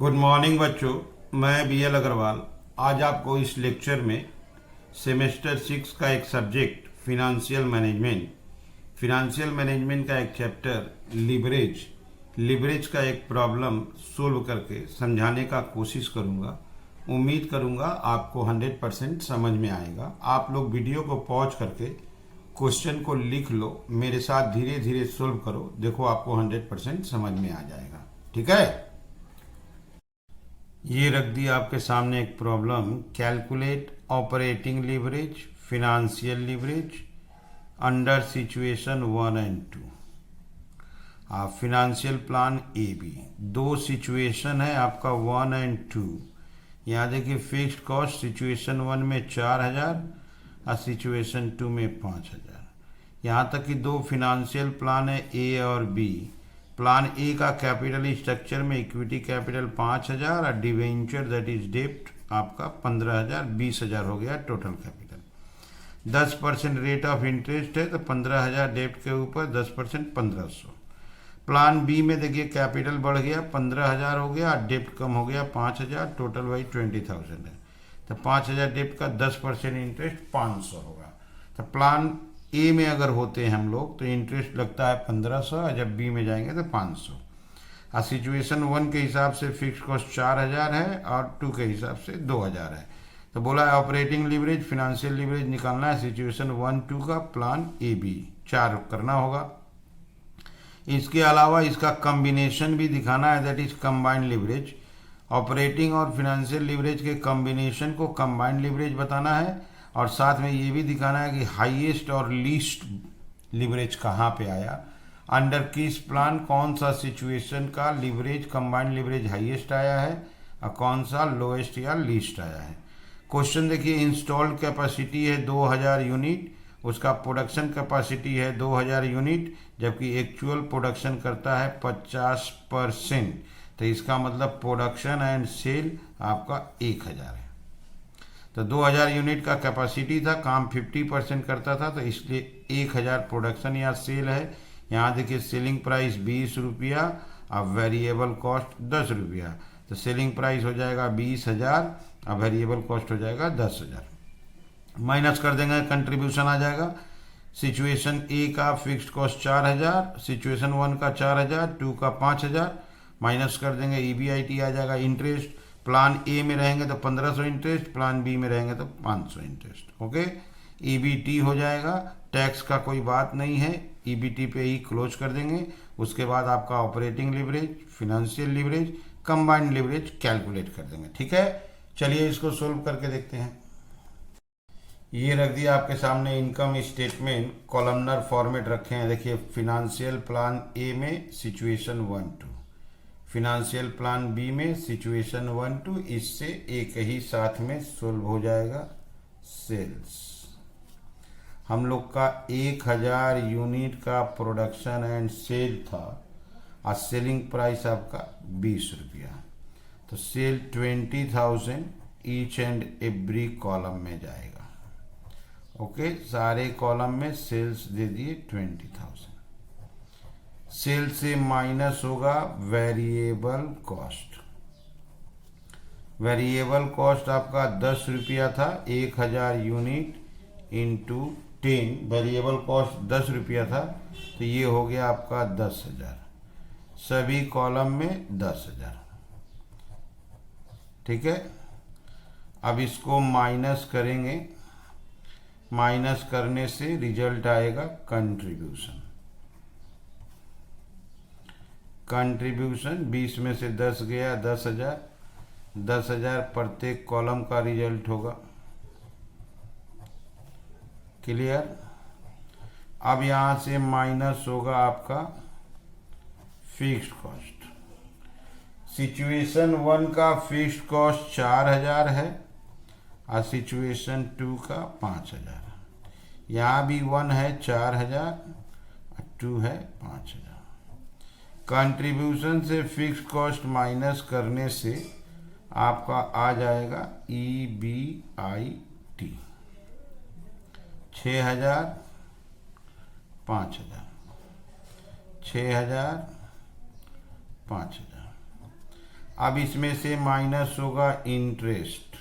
Good morning बच्चों, मैं BL Agarwal आज आपको इस लेक्चर में सेमेस्टर 6 का एक सब्जेक्ट फिनेंशियल मैनेजमेंट का एक चैप्टर लिवरेज का एक प्रॉब्लम सोल्व करके समझाने का कोशिश करूंगा। उम्मीद करूंगा आपको 100% समझ में आएगा। आप लोग वीडियो को पॉज करके क्वेश्चन को लिख लो, मेरे साथ धीरे धीरे सोल्व करो, देखो आपको 100% समझ में आ जाएगा। ठीक है, ये रख दिया आपके सामने एक problem. Calculate operating leverage, financial leverage under situation 1 and 2। आप फिनेंशियल प्लान ए बी, दो सिचुएशन है आपका 1 एंड 2। यहाँ देखिए फिक्स्ड कॉस्ट सिचुएशन 1 में 4000 और सिचुएशन 2 में 5000। यहाँ तक कि दो फिनेंशियल प्लान है ए और बी। प्लान ए का कैपिटल स्ट्रक्चर में इक्विटी कैपिटल 5000 और डिवेंचर दैट इज डेप्ट आपका 15000, 20000 हो गया total capital. 10% rate of interest है तो 15000 डेप्ट के ऊपर 10% 1500। प्लान बी में देखिए कैपिटल बढ़ गया 15000 हो गया, डेप्ट कम हो गया 5000, टोटल वही 20000 है। तो 5000 डेप्ट का 10% इंटरेस्ट 500 होगा। तो प्लान ए में अगर होते हैं हम लोग तो इंटरेस्ट लगता है 1500 और जब बी में जाएंगे तो 500। और सिचुएशन 1 के हिसाब से फिक्स कॉस्ट 4000 है और 2 के हिसाब से 2000 है। तो बोला है ऑपरेटिंग लिवरेज फिनेंशियल लिवरेज निकालना है सिचुएशन 1 2 का प्लान ए बी 4 करना होगा। इसके अलावा इसका कम्बिनेशन भी दिखाना है, that is combined leverage. Operating और फिनेंशियल लिवरेज के कम्बिनेशन को कंबाइंड लिवरेज बताना है और साथ में ये भी दिखाना है कि हाईएस्ट और लीस्ट लिवरेज कहाँ पे आया, अंडर किस प्लान कौन सा सिचुएशन का लिवरेज कंबाइंड लिवरेज हाईएस्ट आया है और कौन सा लोएस्ट या लीस्ट आया है। क्वेश्चन देखिए, इंस्टॉल्ड कैपेसिटी है 2000 यूनिट, उसका प्रोडक्शन कैपेसिटी है 2000 यूनिट, जबकि एक्चुअल प्रोडक्शन करता है 50%। तो इसका मतलब प्रोडक्शन एंड सेल आपका 1000 है। तो 2000 यूनिट का कैपेसिटी था, काम 50% करता था, तो इसलिए 1000 प्रोडक्शन या सेल है। यहाँ देखिए सेलिंग प्राइस 20 रुपया और वेरिएबल कॉस्ट 10 रुपया। तो सेलिंग प्राइस हो जाएगा 20000 और वेरिएबल कॉस्ट हो जाएगा 10000। माइनस कर देंगे, कंट्रीब्यूशन आ जाएगा। सिचुएशन ए का फिक्स्ड कॉस्ट 4000, सिचुएशन 1 का 4000, 2 का 5000, माइनस कर देंगे EBIT आ जाएगा। इंटरेस्ट प्लान ए में रहेंगे तो 1500 इंटरेस्ट, प्लान बी में रहेंगे तो 500 इंटरेस्ट। ओके, EBT हो जाएगा। टैक्स का कोई बात नहीं है, EBT पे ही क्लोज कर देंगे। उसके बाद आपका operating leverage financial leverage combined leverage calculate कर देंगे। ठीक है, चलिए इसको सोल्व करके देखते हैं। ये रख दिया आपके सामने इनकम स्टेटमेंट, कॉलमनर फॉर्मेट रखे हैं। देखिए फिनेंशियल प्लान ए में सिचुएशन 1 2, फिनेंशियल प्लान बी में सिचुएशन 1 2, इससे एक ही साथ में सोल्व हो जाएगा। सेल्स हम लोग का 1000 यूनिट का प्रोडक्शन एंड सेल था और सेलिंग प्राइस आपका 20 रुपया। तो sale 20,000 each and every column में जाएगा। ओके, सारे कॉलम में सेल्स दे दिए 20,000। सेल से माइनस होगा वेरिएबल कॉस्ट। वेरिएबल कॉस्ट आपका 10 रुपया था, 1000 यूनिट इंटू 10, वेरिएबल कॉस्ट 10 रुपया था, तो ये हो गया आपका 10,000। सभी कॉलम में 10,000। ठीक है, अब इसको माइनस करेंगे, माइनस करने से रिजल्ट आएगा कंट्रीब्यूशन। कंट्रीब्यूशन 20 में से 10 गया 10,000, 10,000 प्रत्येक कॉलम का रिजल्ट होगा। क्लियर। अब यहाँ से माइनस होगा आपका फिक्स्ड कॉस्ट। सिचुएशन 1 का फिक्स्ड कॉस्ट 4000 है और सिचुएशन 2 का 5000। यहाँ भी 1 है 4000 और 2 है 5000। कंट्रीब्यूशन से फिक्स्ड कॉस्ट माइनस करने से आपका आ जाएगा EBIT 6000 5000, 6000 5000। अब इसमें से माइनस होगा इंटरेस्ट।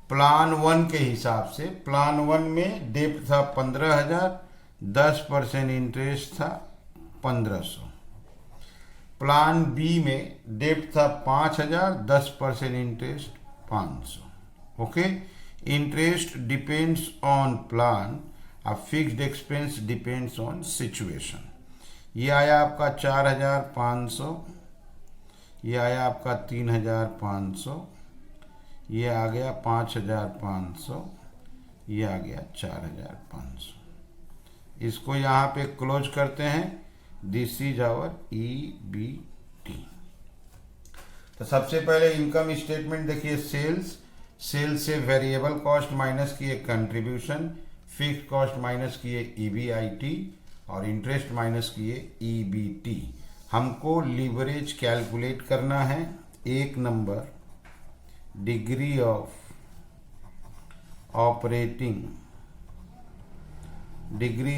प्लान 1 के हिसाब से, प्लान 1 में डेप्ट था 15,000, 10% इंटरेस्ट था 1500। प्लान बी में डेप्ट था 5,000, 10% interest 500। Okay, interest depends on plan, अब fixed expense depends on situation. ये आया आपका 4,500, ये आया आपका 3,500, ये आ गया 5,500, ये आ गया 4,500। इसको यहाँ पे क्लोज करते हैं। This is our EBT। तो सबसे पहले इनकम स्टेटमेंट देखिए, सेल्स से वेरिएबल कॉस्ट माइनस किए कंट्रीब्यूशन, फिक्स्ड कॉस्ट माइनस किए EBIT और इंटरेस्ट माइनस किए EBT। हमको लीवरेज कैलकुलेट करना है। एक number, degree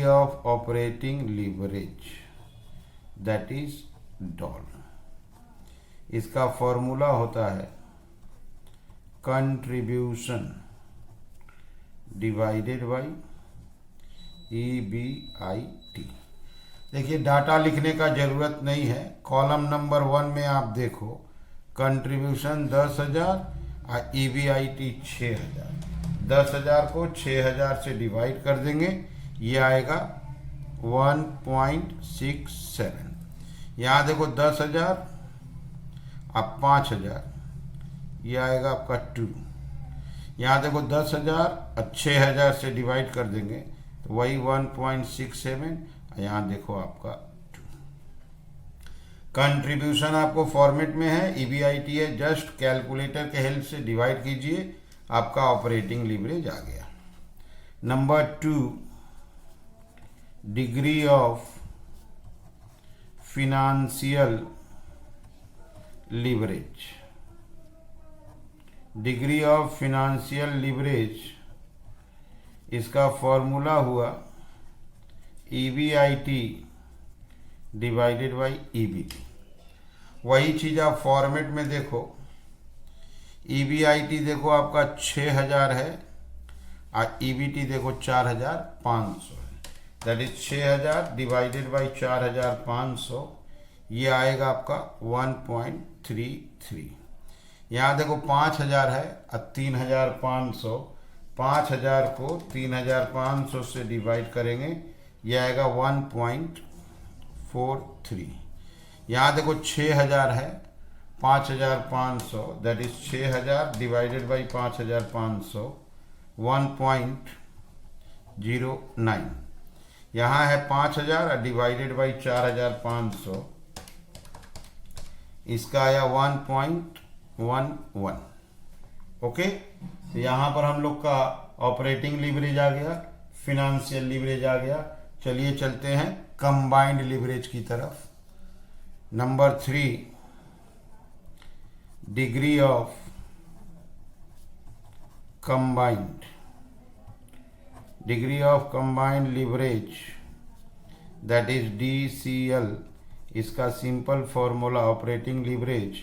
of operating leverage, that is dollar. इसका फॉर्मूला होता है कंट्रीब्यूशन डिवाइडेड बाई EBIT। देखिए डाटा लिखने का जरूरत नहीं है। कॉलम नंबर 1 में आप देखो, कंट्रीब्यूशन 10,000 और EBIT 6,000। 10,000 को 6,000 से डिवाइड कर देंगे, ये आएगा 1.67। यहाँ देखो 10,000 अब 5,000, ये आएगा आपका 2। यहाँ देखो 10,000 और 6,000 से डिवाइड कर देंगे तो वही 1.67। यहाँ देखो आपका 2। कंट्रीब्यूशन आपको फॉर्मेट में है, EBIT है, जस्ट कैलकुलेटर के हेल्प से डिवाइड कीजिए, आपका ऑपरेटिंग लीवरेज आ गया। Number 2, degree of financial leverage. Degree of financial leverage, इसका फॉर्मूला हुआ EBIT डिवाइडेड बाई EBT। वही चीज़ आप फॉर्मेट में देखो, EBIT देखो आपका 6,000 है और EBT देखो 4,500 है, दैट इज 6,000 डिवाइडेड बाई 4,500, ये आएगा आपका 1.33। यहाँ देखो 5,000 है और 3,500, 5,000 को 3,500 से डिवाइड करेंगे, यह आएगा 1.43। यहाँ देखो 6,000 है, 5,500, दैट इज 6,000 डिवाइडेड बाई 5,500, 1.09। यहाँ है 5,000 डिवाइडेड बाई 4,500, इसका आया 1.11। ओके, तो यहाँ पर हम लोग का ऑपरेटिंग लीवरेज आ गया, फिनेंशियल लीवरेज आ गया। चलिए चलते हैं कंबाइंड लीवरेज की तरफ। Number 3, degree of combined leverage, that is DCL। इसका simple formula operating leverage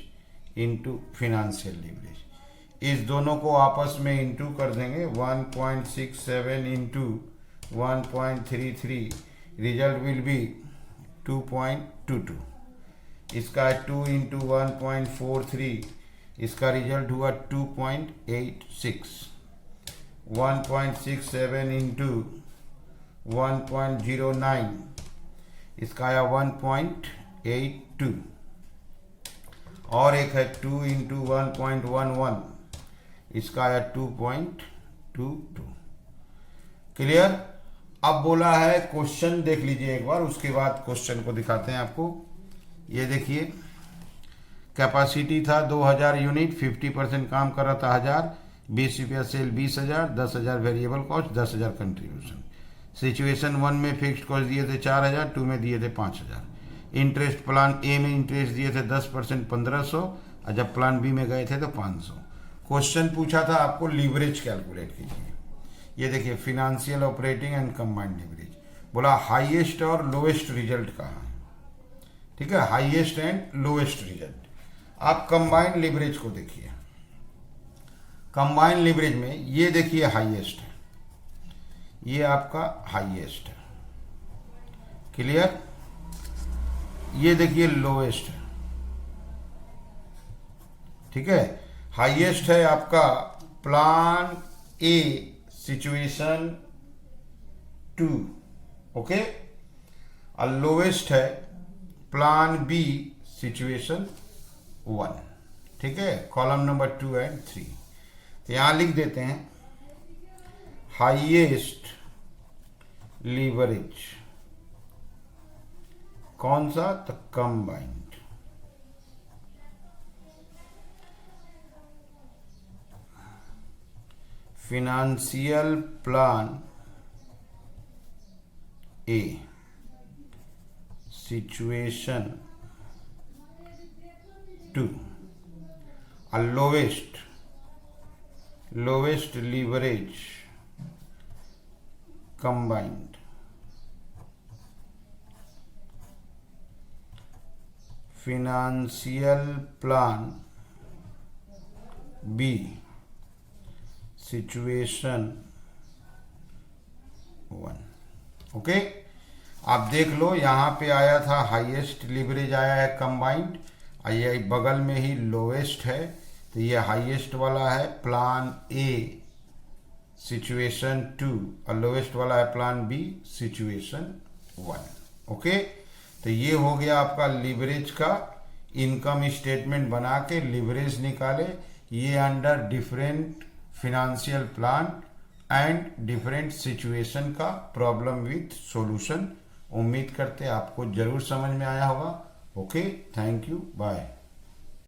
into financial leverage. इस दोनों को आपस में इंटू कर देंगे, 1.67 इंटू 1.33, रिजल्ट विल बी 2.22। इसका 2 इंटू 1.43, इसका रिजल्ट हुआ 2.86। 1.67 इंटू 1.09, इसका आया 1.82। और एक है 2 इंटू 1.11, इसका आया 2.22। क्लियर। अब बोला है क्वेश्चन देख लीजिए एक बार, उसके बाद क्वेश्चन को दिखाते हैं आपको। ये देखिए, कैपेसिटी था 2,000 यूनिट, 50% काम कर रहा था 1,000, 20 रुपया sale 20,000, 10,000 variable cost, 10,000 contribution. Situation 1 में फिक्स्ड कॉस्ट दिए थे 4,000, 2 में दिए थे 5,000। इंटरेस्ट प्लान ए में इंटरेस्ट दिए थे 10% 1,500, और जब प्लान बी में गए थे तो 500। क्वेश्चन पूछा था आपको लीवरेज कैलकुलेट कीजिए। ये देखिए, financial operating and combined leverage, बोला हाईएस्ट और लोएस्ट रिजल्ट कहाँ है। ठीक है, हाईएस्ट एंड लोएस्ट रिजल्ट। आप कंबाइंड लिवरेज को देखिए। कंबाइंड लिवरेज में ये देखिए हाईएस्ट है, ये आपका हाईएस्ट है, क्लियर। ये देखिए लोएस्ट है, ठीक है। हाईएस्ट है आपका प्लान ए सिचुएशन 2, ओके, और लोएस्ट है प्लान बी सिचुएशन 1, ठीक है। कॉलम नंबर 2 एंड 3, तो यहां लिख देते हैं हाईएस्ट लीवरेज कौन सा, तो combined. Financial plan A situation 2 और lowest leverage combined. Financial plan B situation 1, okay. आप देख लो यहां पे आया था हाईएस्ट लीवरेज आया है कंबाइंड, और ये बगल में ही लोएस्ट है, तो ये हाईएस्ट वाला है प्लान ए सिचुएशन 2 और लोएस्ट वाला है प्लान बी सिचुएशन 1, ओके। तो ये हो गया आपका लीवरेज का इनकम स्टेटमेंट बना के लीवरेज निकाले, ये under different financial plan and different situation का प्रॉब्लम विथ सॉल्यूशन। उम्मीद करते आपको जरूर समझ में आया होगा। Okay, thank you, bye.